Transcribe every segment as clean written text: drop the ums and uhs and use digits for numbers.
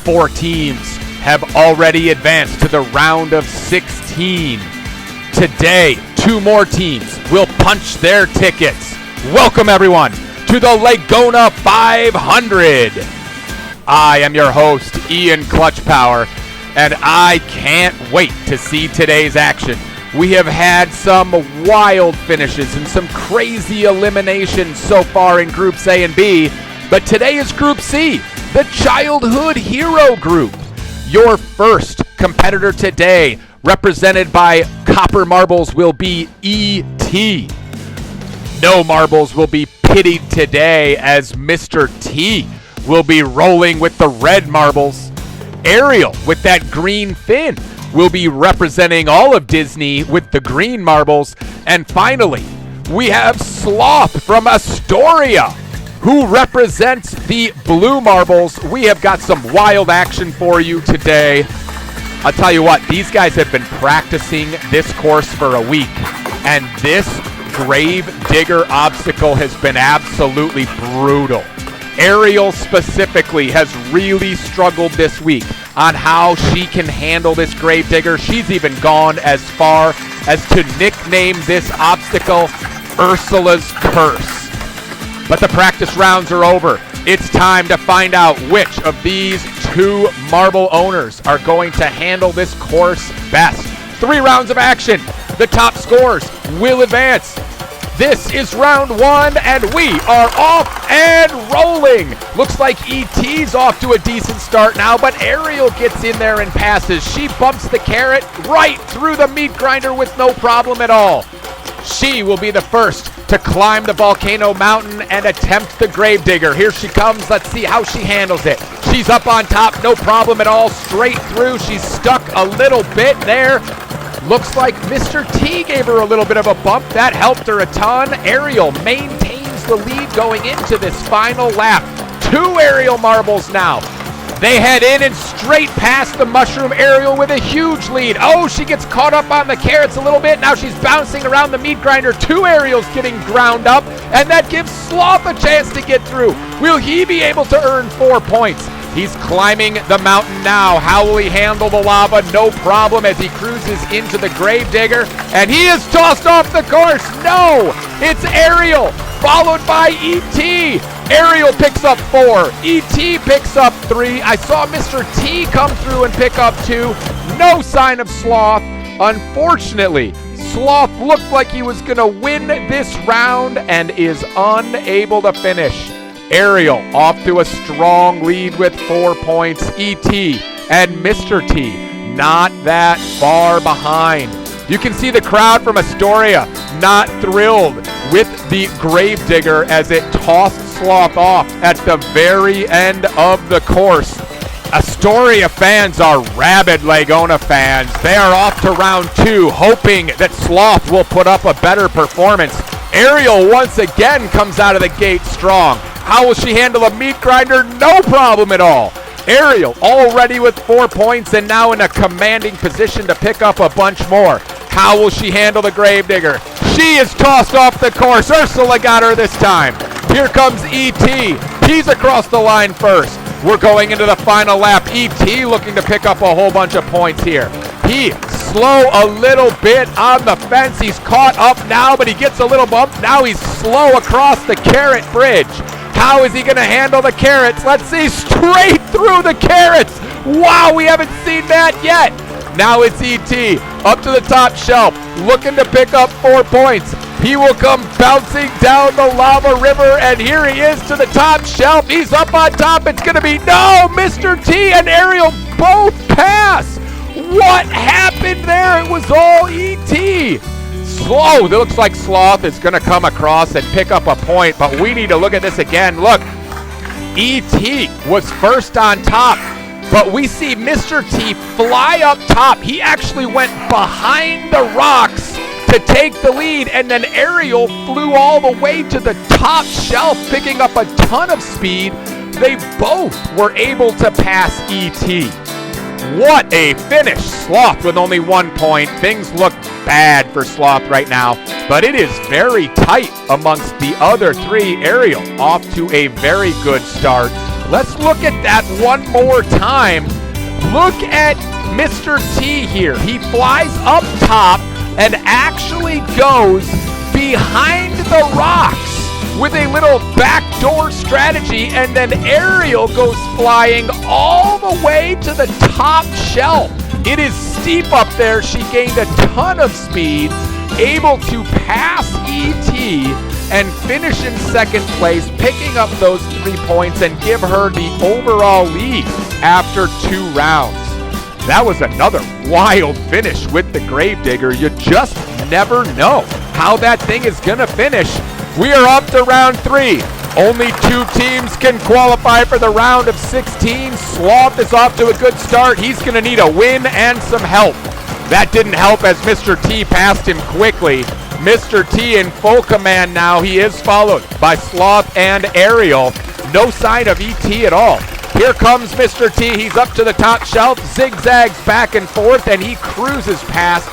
4 teams have already advanced to the round of 16. Today, 2 more teams will punch their tickets. Welcome, everyone, to the Legona 500. I am your host, Ian Clutch Power, and I can't wait to see today's action. We have had some wild finishes and some crazy eliminations so far in Groups A and B, but today is Group C, the Childhood Hero Group. Your first competitor today, represented by copper marbles, will be E.T. No marbles will be pitied today, as Mr. T will be rolling with the red marbles. Ariel, with that green fin, will be representing all of Disney with the green marbles. And finally, we have Sloth from Astoria, who represents the blue marbles. We have got some wild action for you today. I'll tell you what, these guys have been practicing this course for a week, and this grave digger obstacle has been absolutely brutal. Ariel specifically has really struggled this week on how she can handle this grave digger. She's even gone as far as to nickname this obstacle Ursula's Curse. But the practice rounds are over. It's time to find out which of these 2 marble owners are going to handle this course best. 3 rounds of action. The top scores will advance. This is round 1, and we are off and rolling. Looks like E.T.'s off to a decent start now, but Ariel gets in there and passes. She bumps the carrot right through the meat grinder with no problem at all. She will be the first to climb the volcano mountain and attempt the grave digger. Here she comes. Let's see how she handles it. She's up on top, no problem at all, straight through. She's stuck a little bit there. Looks like Mr. T gave her a little bit of a bump. That helped her a ton. Ariel maintains the lead going into this final lap. 2 Ariel marbles now. They head in and straight past the mushroom Ariel with a huge lead. Oh, she gets caught up on the carrots a little bit. Now she's bouncing around the meat grinder. 2 Ariels getting ground up, and that gives Sloth a chance to get through. Will he be able to earn 4 points? He's climbing the mountain now. How will he handle the lava? No problem as he cruises into the grave digger, and he is tossed off the course. No, it's Ariel, followed by E.T. Ariel picks up 4. E.T. picks up 3. I saw Mr. T come through and pick up 2. No sign of Sloth. Unfortunately, Sloth looked like he was going to win this round and is unable to finish. Ariel off to a strong lead with 4 points. E.T. and Mr. T not that far behind. You can see the crowd from Astoria not thrilled with the grave digger as it tossed Sloth off at the very end of the course. Astoria fans are rabid Legona fans. They are off to round 2, hoping that Sloth will put up a better performance. Ariel once again comes out of the gate strong. How will she handle a meat grinder? No problem at all. Ariel already with 4 points and now in a commanding position to pick up a bunch more. How will she handle the grave digger? She is tossed off the course. Ursula got her this time. Here comes E.T. He's across the line first. We're going into the final lap. E.T. looking to pick up a whole bunch of points here. He slow a little bit on the fence. He's caught up now, but he gets a little bump. Now he's slow across the carrot bridge. How is he going to handle the carrots? Let's see, straight through the carrots. Wow, we haven't seen that yet. Now it's E.T. up to the top shelf, looking to pick up 4 points. He will come bouncing down the lava river, and here he is to the top shelf. He's up on top. It's going to be, no, Mr. T and Ariel both pass. What happened there? It was all E.T. Slow. It looks like Sloth is going to come across and pick up a point, but we need to look at this again. Look, E.T. was first on top, but we see Mr. T fly up top. He actually went behind the rocks to take the lead, and then Ariel flew all the way to the top shelf, picking up a ton of speed. They both were able to pass E.T. What a finish. Sloth with only 1 point. Things look bad for Sloth right now, but it is very tight amongst the other 3. Ariel off to a very good start. Let's look at that one more time. Look at Mr. T here. He flies up top and actually goes behind the rocks with a little backdoor strategy, and then Ariel goes flying all the way to the top shelf. It is steep up there. She gained a ton of speed, able to pass ET and finish in second place, picking up those 3 points and give her the overall lead after 2 rounds. That was another wild finish with the Gravedigger. You just never know how that thing is gonna finish. We are up to round 3. Only 2 teams can qualify for the round of 16. Sloth is off to a good start. He's gonna need a win and some help. That didn't help as Mr. T passed him quickly. Mr. T in full command now. He is followed by Sloth and Ariel. No sign of ET at all. Here comes Mr. T. He's up to the top shelf, zigzags back and forth, and he cruises past.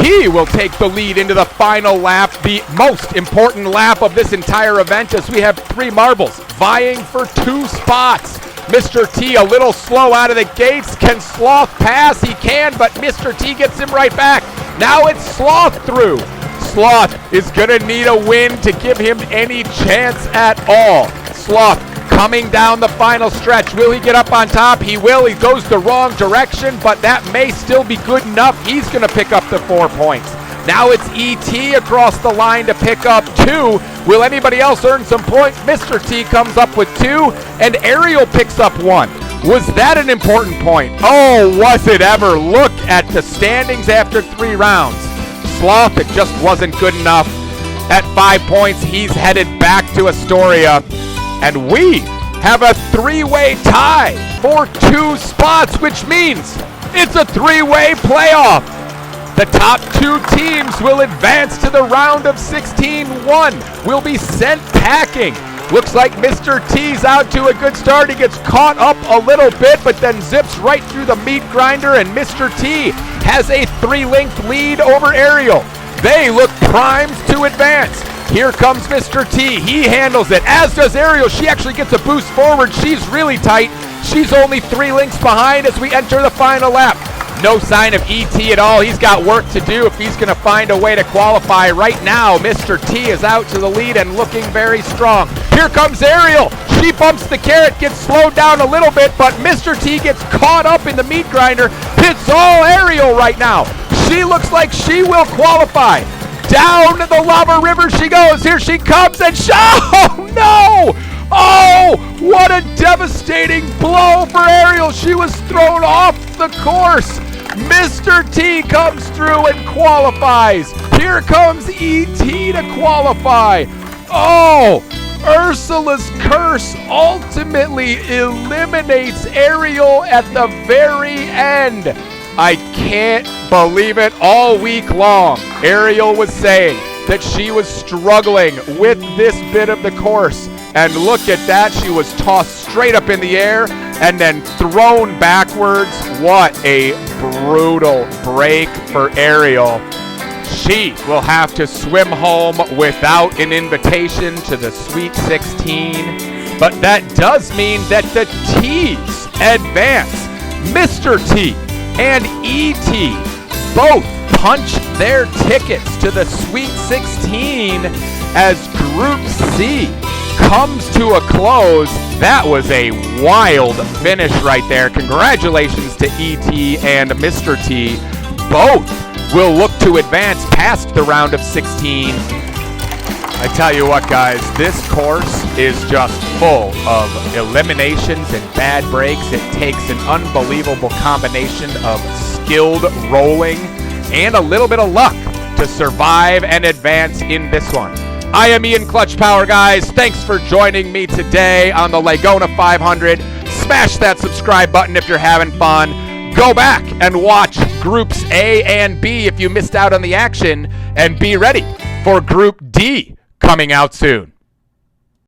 He will take the lead into the final lap, the most important lap of this entire event, as we have 3 marbles vying for 2 spots. Mr. T a little slow out of the gates. Can Sloth pass? He can, but Mr. T gets him right back. Now it's Sloth through. Sloth is gonna need a win to give him any chance at all. Sloth coming down the final stretch. Will he get up on top? He will. He goes the wrong direction, but that may still be good enough. He's going to pick up the 4 points. Now it's ET across the line to pick up 2. Will anybody else earn some points? Mr. T comes up with 2, and Ariel picks up 1. Was that an important point? Oh, was it ever? Look at the standings after 3 rounds. Sloth, it just wasn't good enough. At 5 points, he's headed back to Astoria. And we have a 3-way tie for 2 spots, which means it's a 3-way playoff. The top 2 teams will advance to the round of 16. 1 will be sent packing. Looks like Mr. T's out to a good start. He gets caught up a little bit, but then zips right through the meat grinder, and Mr. T has a 3-length lead over Ariel. They look primed to advance. Here comes Mr. T. He handles it, as does Ariel. She actually gets a boost forward. She's really tight. She's only 3 lengths behind as we enter the final lap. No sign of ET at all. He's got work to do if he's going to find a way to qualify. Right now, Mr. T is out to the lead and looking very strong. Here comes Ariel. She bumps the carrot, gets slowed down a little bit, but Mr. T gets caught up in the meat grinder. Hits all Ariel right now. She looks like she will qualify. Down the lava river she goes. Here she comes, and oh no! Oh, what a devastating blow for Ariel. She was thrown off the course. Mr. T comes through and qualifies. Here comes ET to qualify. Oh, Ursula's curse ultimately eliminates Ariel at the very end. I can't believe it. All week long, Ariel was saying that she was struggling with this bit of the course. And look at that. She was tossed straight up in the air and then thrown backwards. What a brutal break for Ariel. She will have to swim home without an invitation to the Sweet 16. But that does mean that the T's advance. Mr. T and ET both punch their tickets to the Sweet 16 as Group C comes to a close. That was a wild finish right there. Congratulations to ET and Mr. T. Both will look to advance past the round of 16. I tell you what, guys, this course is just full of eliminations and bad breaks. It takes an unbelievable combination of skilled rolling and a little bit of luck to survive and advance in this one. I am Ian Clutch Power, guys. Thanks for joining me today on the Legona 500. Smash that subscribe button if you're having fun. Go back and watch Groups A and B if you missed out on the action, and be ready for Group D coming out soon.